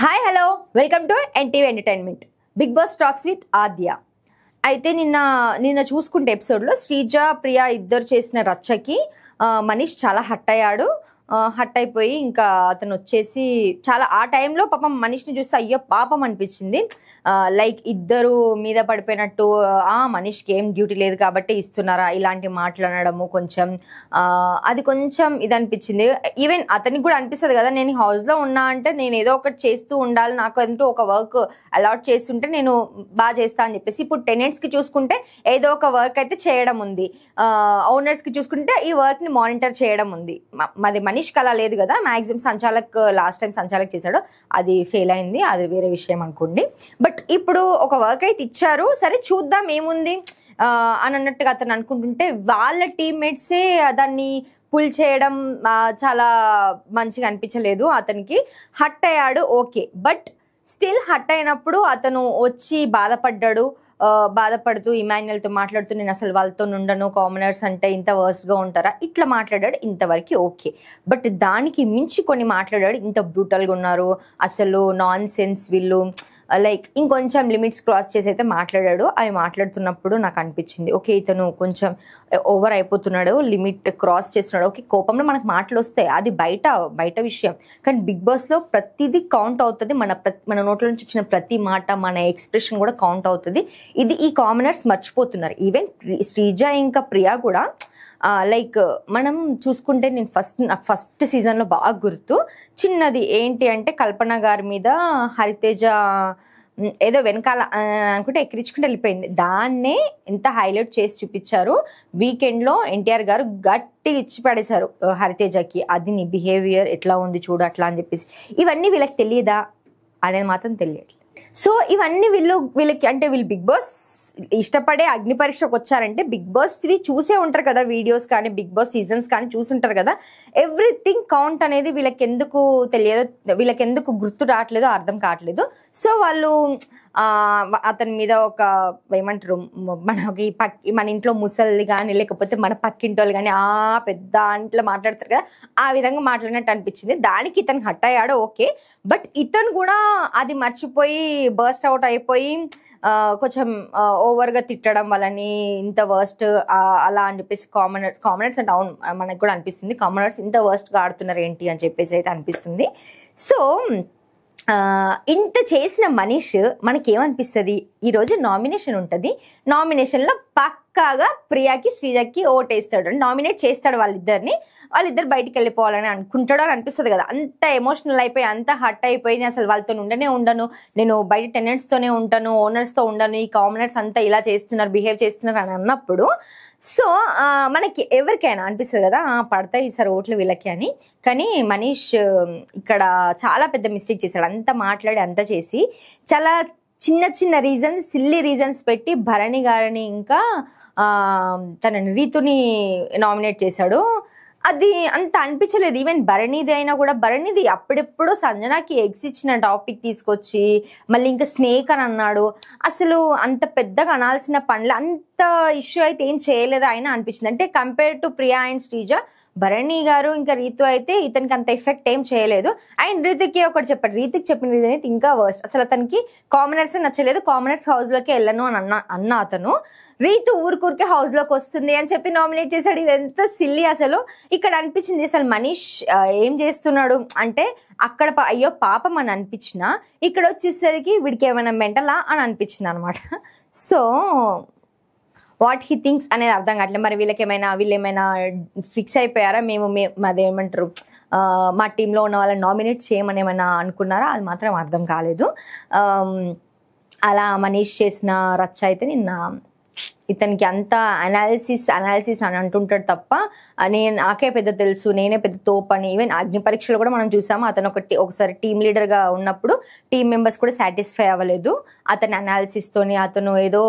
Hi hello welcome to NTV entertainment. Bigg Boss talks with Aadya. అయితే నిన్న చూసుకుంటే ఎపిసోడ్లో శ్రీజ ప్రియా ఇద్దరు చేసిన రచ్చకి మనీష్ చాలా హట్ అయ్యాడు. హట్ అయిపోయి ఇంకా అతను వచ్చేసి చాలా ఆ టైంలో పాపం మనీష్ని చూస్తే అయ్యో పాపం అనిపించింది. లైక్ ఇద్దరు మీద పడిపోయినట్టు మనీష్కి ఏం డ్యూటీ లేదు కాబట్టి ఇస్తున్నారా ఇలాంటి మాట్లాడము కొంచెం అది కొంచెం ఇది అనిపించింది. ఈవెన్ అతనికి కూడా అనిపిస్తుంది కదా, నేను హౌస్లో ఉన్నా అంటే నేను ఏదో ఒకటి చేస్తూ ఉండాలి, నాకు అంటూ ఒక వర్క్ అలాట్ చేస్తుంటే నేను బాగా చేస్తా అని చెప్పేసి. ఇప్పుడు టెనెంట్స్కి చూసుకుంటే ఏదో ఒక వర్క్ అయితే చేయడం ఉంది, ఓనర్స్కి చూసుకుంటే ఈ వర్క్ని మానిటర్ చేయడం ఉంది. మాది మనీష్కి అలా లేదు కదా. మ్యాక్సిమం సంచాలక్ లాస్ట్ టైం సంచాలక్ చేశాడు, అది ఫెయిల్ అయింది, అది వేరే విషయం అనుకోండి. బట్ ఇప్పుడు ఒక వర్క్ అయితే ఇచ్చారు, సరే చూద్దాం ఏముంది అని అన్నట్టుగా అతను అనుకుంటుంటే వాళ్ళ టీమ్మేట్సే దాన్ని పుల్ చేయడం చాలా మంచిగా అనిపించలేదు. అతనికి హట్ అయ్యాడు, ఓకే. బట్ స్టిల్ హట్ అయినప్పుడు అతను వచ్చి బాధపడుతూ ఇమాన్యుయల్తో మాట్లాడుతూ నేను అసలు వాళ్ళతో ఉండను, కామనర్స్ అంటే ఇంత వర్స్గా ఉంటారా ఇట్లా మాట్లాడాడు, ఇంతవరకు ఓకే. బట్ దానికి మించి కొన్ని మాట్లాడాడు, ఇంత బ్రూటల్గా ఉన్నారు అసలు, నాన్ సెన్స్ వీళ్ళు, లైక్ ఇంకొంచెం లిమిట్స్ క్రాస్ చేసి అయితే మాట్లాడాడు. అవి మాట్లాడుతున్నప్పుడు నాకు అనిపించింది ఓకే ఇతను కొంచెం ఓవర్ అయిపోతున్నాడు, లిమిట్ క్రాస్ చేస్తున్నాడు. ఓకే, కోపంలో మనకు మాటలు వస్తాయి, అది బయట విషయం. కానీ బిగ్ బాస్లో ప్రతిదీ కౌంట్ అవుతుంది, మన నోట్ల నుంచి వచ్చిన ప్రతి మాట, మన ఎక్స్ప్రెషన్ కూడా కౌంట్ అవుతుంది. ఇది ఈ కామనర్స్ మర్చిపోతున్నారు. ఈవెన్ శ్రీజ ఇంకా ప్రియా కూడా లైక్ మనం చూసుకుంటే నేను ఫస్ట్ సీజన్లో బాగా గుర్తు చిన్నది ఏంటి అంటే కల్పన గారి మీద హరితేజ ఏదో వెనకాల అనుకుంటే ఎక్కిరించుకుంటూ వెళ్ళిపోయింది. దాన్నే ఎంత హైలైట్ చేసి చూపించారు. వీకెండ్లో ఎన్టీఆర్ గారు గట్టి ఇచ్చి పడేశారు హరితేజకి, అది నీ బిహేవియర్ ఎట్లా ఉంది చూడు అట్లా అని చెప్పేసి. ఇవన్నీ వీళ్ళకి తెలియదా అనేది మాత్రం తెలియట్లేదు. సో ఇవన్నీ వీళ్ళకి అంటే వీళ్ళు బిగ్ బాస్ ఇష్టపడే అగ్ని పరీక్షకు వచ్చారంటే బిగ్ బాస్వి చూసే ఉంటారు కదా, వీడియోస్ కానీ బిగ్ బాస్ సీజన్స్ కానీ చూసుంటారు కదా. ఎవ్రీథింగ్ కౌంట్ అనేది వీళ్ళకి ఎందుకు తెలియదు, వీళ్ళకి ఎందుకు గుర్తు రావట్లేదో అర్థం కావట్లేదు. సో వాళ్ళు అతని మీద ఒక ఏమంటారు మన ఇంట్లో ముసలి కానీ లేకపోతే మన పక్కింటి వాళ్ళు కానీ పెద్ద అంట్లో మాట్లాడతారు కదా, ఆ విధంగా మాట్లాడినట్టు అనిపించింది. దానికి ఇతను హట్ అయ్యాడు, ఓకే. బట్ ఇతను కూడా అది మర్చిపోయి బర్స్ట్ అవుట్ అయిపోయి కొంచెం ఓవర్గా తిట్టడం వాళ్ళని ఇంత వర్స్ట్ అలా అని చెప్పేసి కామనర్స్ అంటే అవును మనకు కూడా అనిపిస్తుంది, కామనర్స్ ఇంత వర్స్ట్గా ఆడుతున్నారు ఏంటి అని చెప్పేసి అయితే అనిపిస్తుంది. సో ఇంత చేసిన మనీష్ మనకేమనిపిస్తుంది, ఈరోజు నామినేషన్ ఉంటుంది, నామినేషన్లో పక్కాగా ప్రియాకి శ్రీజకి ఓటేస్తాడు, నామినేట్ చేస్తాడు వాళ్ళిద్దరు బయటికి వెళ్ళిపోవాలని అనుకుంటాడు అని అనిపిస్తుంది కదా. అంత ఎమోషనల్ అయిపోయి అంత హట్ అయిపోయి నేను అసలు వాళ్ళతో ఉండను, నేను బయట టెనెంట్స్తోనే ఉంటాను, ఓనర్స్తో ఉండను, ఈ కామనర్స్ అంతా ఇలా చేస్తున్నారు, బిహేవ్ చేస్తున్నారు అని అన్నప్పుడు సో మనకి ఎవరికైనా అనిపిస్తుంది కదా పడతాయి ఈసారి ఓట్లు వీళ్ళకి అని. కానీ మనీష్ ఇక్కడ చాలా పెద్ద మిస్టేక్ చేశాడు. అంత మాట్లాడి అంత చేసి చాలా చిన్న రీజన్స్, సిల్లీ రీజన్స్ పెట్టి భరణి గారిని ఇంకా తన రీతుని నామినేట్ చేశాడు. అది అంత అనిపించలేదు. ఈవెన్ భరణిది అయినా కూడా భరణిది అప్పుడెప్పుడో సంజనాకి ఎగ్స్ ఇచ్చిన టాపిక్ తీసుకొచ్చి మళ్ళీ ఇంకా స్నేక్ అని అన్నాడు. అసలు అంత పెద్దగా అనాల్సిన పనులు అంత ఇష్యూ అయితే ఏం చేయలేదు ఆయన అనిపించింది. అంటే compare to Priya and Sreeja, Bharani garu ఇంకా రీతు అయితే ఇతనికి అంత ఎఫెక్ట్ ఏం చేయలేదు. అండ్ రీతికి ఒకటి చెప్పాడు, రీతికి చెప్పిన రీజన్ అయితే ఇంకా వర్స్ట్. అసలు అతనికి కామనర్స్ నచ్చలేదు, కామనర్స్ హౌస్లోకి వెళ్ళను అని అన్న అతను రీతు ఊరికే హౌస్లోకి వస్తుంది అని చెప్పి నామినేట్ చేశాడు. ఇది ఎంత సిల్లీ అసలు. ఇక్కడ అనిపించింది అసలు మనీష్ ఏం చేస్తున్నాడు అంటే అక్కడ అయ్యో పాపం అని అనిపించిన, ఇక్కడ వచ్చేసరికి వీడికి ఏమైనా మెంటలా అని అనిపించింది అనమాట. సో వాట్ హీ థింక్స్ అనేది అర్థం కావట్లేదు. మరి వీళ్ళు ఏమైనా ఫిక్స్ అయిపోయారా, మాదేమంటారు మా టీంలో ఉన్న వాళ్ళని నామినేట్ చేయమని ఏమైనా అనుకున్నారా, అది మాత్రం అర్థం కాలేదు. అలా మనీష్ చేసిన రచ్చ అయితే ఇతనికి అంతా అనాలిసిస్ అని అంటుంటాడు తప్ప నాకే పెద్ద తెలుసు, నేనే పెద్ద తోపు అని. ఈవెన్ అగ్ని పరీక్షలు కూడా మనం చూసాము, అతను ఒకసారి టీమ్ లీడర్గా ఉన్నప్పుడు టీం మెంబర్స్ కూడా సాటిస్ఫై అవ్వలేదు అతని అనాలిసిస్తోని. అతను ఏదో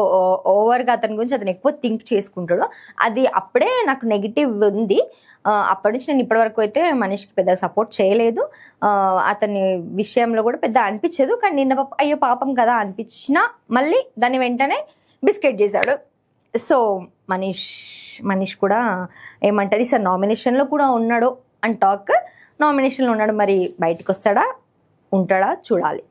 ఓవర్గా అతని గురించి అతను ఎక్కువ థింక్ చేసుకుంటాడు, అది అప్పుడే నాకు నెగిటివ్ ఉంది. అప్పటి నుంచి నేను ఇప్పటివరకు అయితే మనీష్కి పెద్ద సపోర్ట్ చేయలేదు, అతని విషయంలో కూడా పెద్ద అనిపించదు. కానీ నిన్న అయ్యో పాపం కదా అనిపించినా మళ్ళీ దాన్ని వెంటనే బిస్కెట్ చేశాడు. సో మనీష్ కూడా ఏమంటారు ఈసారి నామినేషన్లో కూడా ఉన్నాడు అని టాక్, నామినేషన్లో ఉన్నాడు, మరి బయటకు వస్తాడా ఉంటాడా చూడాలి.